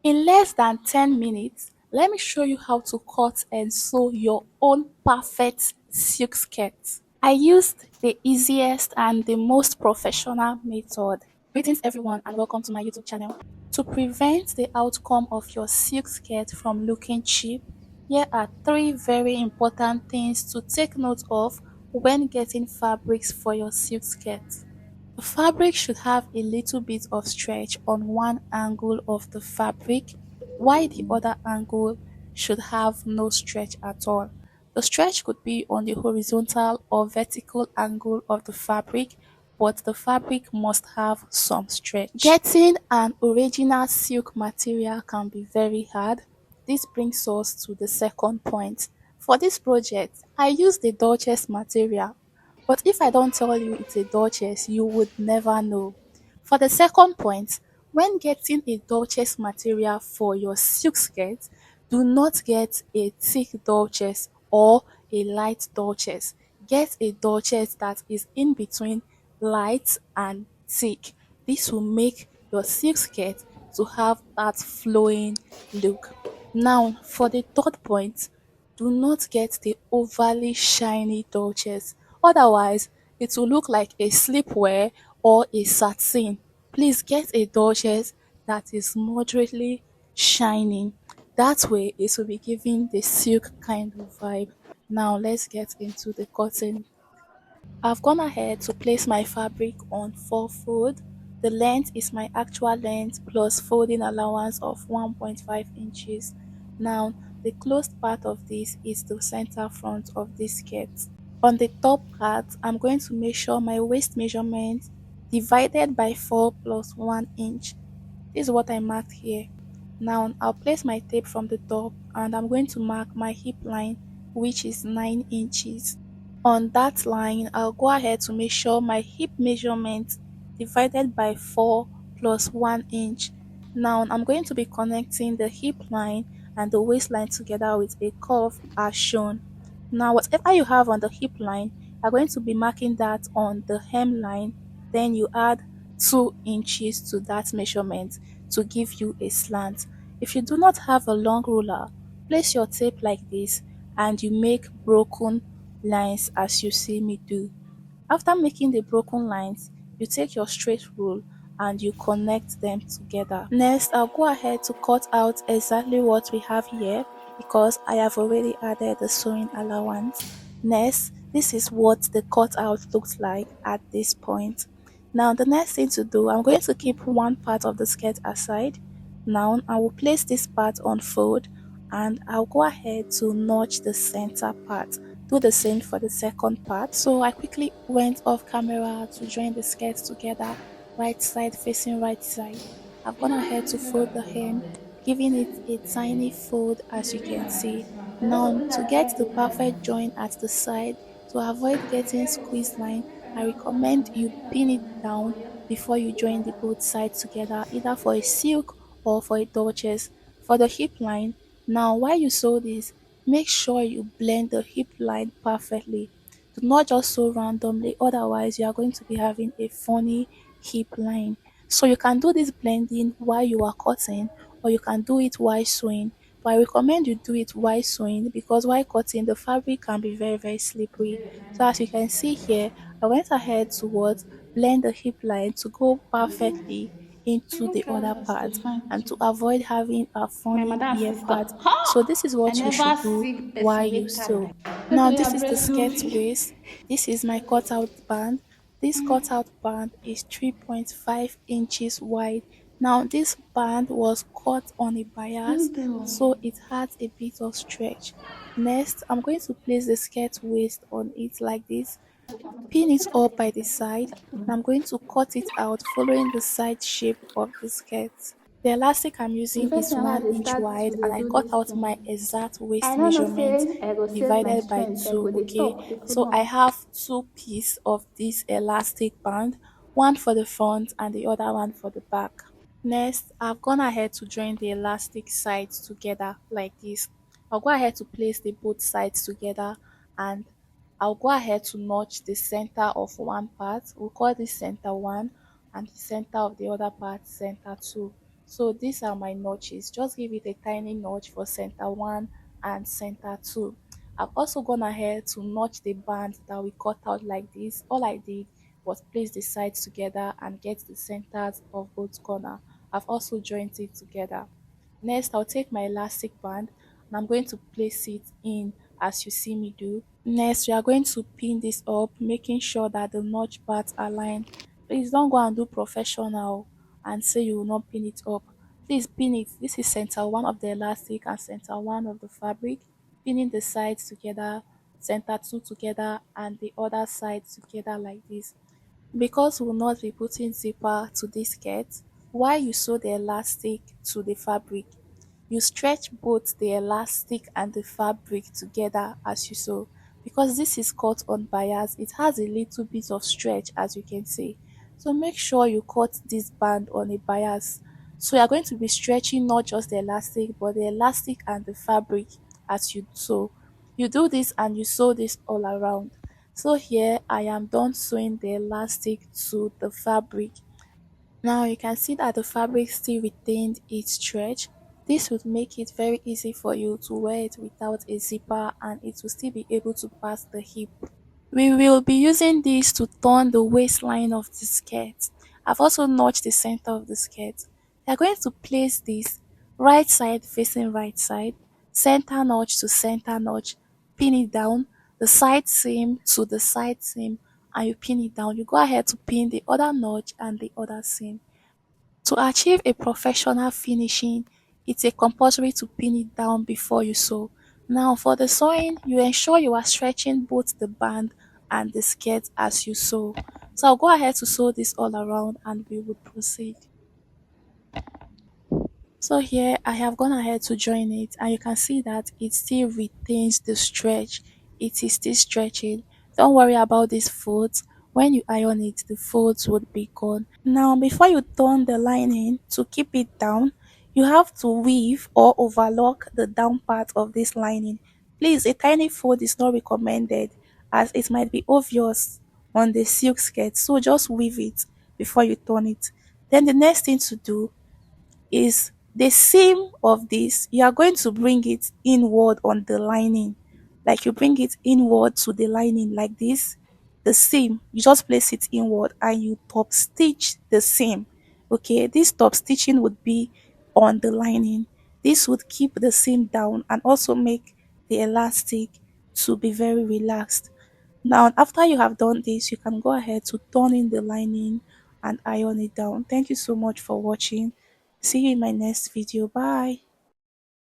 In less than 10 minutes, let me show you how to cut and sew your own perfect silk skirt. I used the easiest and the most professional method. Greetings everyone and welcome to my YouTube channel. To prevent the outcome of your silk skirt from looking cheap, here are three very important things to take note of when getting fabrics for your silk skirt. The fabric should have a little bit of stretch on one angle of the fabric, while the other angle should have no stretch at all. The stretch could be on the horizontal or vertical angle of the fabric, but the fabric must have some stretch. Getting an original silk material can be very hard. This brings us to the second point. For this project, I used the Duchess material, but if I don't tell you it's a Duchess, you would never know. For the second point, when getting a Duchess material for your silk skirt, do not get a thick Duchess or a light Duchess. Get a Duchess that is in between light and thick. This will make your silk skirt to have that flowing look. Now, for the third point, do not get the overly shiny Duchess. Otherwise, it will look like a sleepwear or a satin. Please get a Duchess that is moderately shining. That way, it will be giving the silk kind of vibe. Now, let's get into the cotton. I've gone ahead to place my fabric on 4 fold. The length is my actual length plus folding allowance of 1.5 inches. Now, the closed part of this is the center front of this skirt. On the top part, I'm going to measure my waist measurement divided by 4 plus 1 inch. This is what I marked here. Now, I'll place my tape from the top and I'm going to mark my hip line, which is 9 inches. On that line, I'll go ahead to measure my hip measurement divided by 4 plus 1 inch. Now, I'm going to be connecting the hip line and the waistline together with a curve as shown. Now, whatever you have on the hip line, you're going to be marking that on the hem line. Then you add 2 inches to that measurement to give you a slant. If you do not have a long ruler, place your tape like this and you make broken lines as you see me do. After making the broken lines, you take your straight rule and you connect them together. Next, I'll go ahead to cut out exactly what we have here because I have already added the sewing allowance. Next, this is what the cutout looks like at this point. Now, the next thing to do, I'm going to keep one part of the skirt aside. Now, I will place this part on fold and I'll go ahead to notch the center part. Do the same for the second part. So I quickly went off camera to join the skirts together, right side facing right side. I've gone ahead to fold the hem, giving it a tiny fold as you can see. Now to get the perfect join at the side, to avoid getting squeeze line, I recommend you pin it down before you join the both sides together, either for a silk or for a Duchess. For the hip line, now while you sew this, make sure you blend the hip line perfectly. Do not just sew randomly, otherwise you are going to be having a funny hip line. So you can do this blending while you are cutting or you can do it while sewing. But I recommend you do it while sewing because while cutting the fabric can be very slippery. So as you can see here, I went ahead to what blend the hip line to go perfectly into Even the other trousers too part is fine and to too. avoid having a My funny madam ear sister. part. So Ha! this is I what you never should do see while person you with card sew. like. Now Okay, this I is the breast skirt movie. waist. This is my cutout band. This cutout band is 3.5 inches wide. Now this band was cut on a bias, Thank you. so it has a bit of stretch. Next, I'm going to place the skirt waist on it like this, pin it up by the side, and I'm going to cut it out following the side shape of the skirt. The elastic I'm The using first is time I 1 dey inch start to wide and dey I do cut this out thing, my exact I waist no know measurement say I go save my divided by strength. I 2, go dey okay? talk, dey So I follow. have two pieces of this elastic band, one for the front and the other one for the back. Next, I've gone ahead to join the elastic sides together like this. I'll go ahead to place the both sides together and I'll go ahead to notch the center of one part. We'll call this center 1 and the center of the other part center 2. So these are my notches. Just give it a tiny notch for center 1 and center 2. I've also gone ahead to notch the band that we cut out like this. All I did was place the sides together and get the centers of both corner. I've also joined it together. Next, I'll take my elastic band and I'm going to place it in as you see me do. Next, we are going to pin this up, making sure that the notch parts align. Please don't go and do professional and say you will not pin it up. Please pin it. This is center 1 of the elastic and center 1 of the fabric. Pinning the sides together, center 2 together, and the other side together like this. Because we will not be putting zipper to this skirt, while you sew the elastic to the fabric, you stretch both the elastic and the fabric together as you sew. Because this is cut on bias, it has a little bit of stretch as you can see. So make sure you cut this band on a bias. So you are going to be stretching not just the elastic but the elastic and the fabric as you sew. You do this and you sew this all around. So here I am done sewing the elastic to the fabric. Now you can see that the fabric still retained its stretch. This would make it very easy for you to wear it without a zipper and it will still be able to pass the hip. We will be using this to turn the waistline of the skirt. I've also notched the center of the skirt. We are going to place this right side facing right side, center notch to center notch, pin it down, the side seam to the side seam, and you pin it down. You go ahead to pin the other notch and the other seam. To achieve a professional finishing, it's a compulsory to pin it down before you sew. Now for the sewing, you ensure you are stretching both the band and the skirt as you sew. So I'll go ahead to sew this all around and we will proceed. So here I have gone ahead to join it and you can see that it still retains the stretch. It is still stretching. Don't worry about these folds. When you iron it, the folds would be gone. Now before you turn the lining to keep it down, you have to weave or overlock the down part of this lining. Please, a tiny fold is not recommended as it might be obvious on the silk skirt. So just weave it before you turn it. Then the next thing to do is the seam of this, you are going to bring it inward on the lining. Like you bring it inward to the lining like this. The seam, you just place it inward and you top stitch the seam. Okay, this top stitching would be on the lining. This would keep the seam down and also make the elastic to be very relaxed. Now, after you have done this, you can go ahead to turn in the lining and iron it down. Thank you so much for watching. See you in my next video. Bye.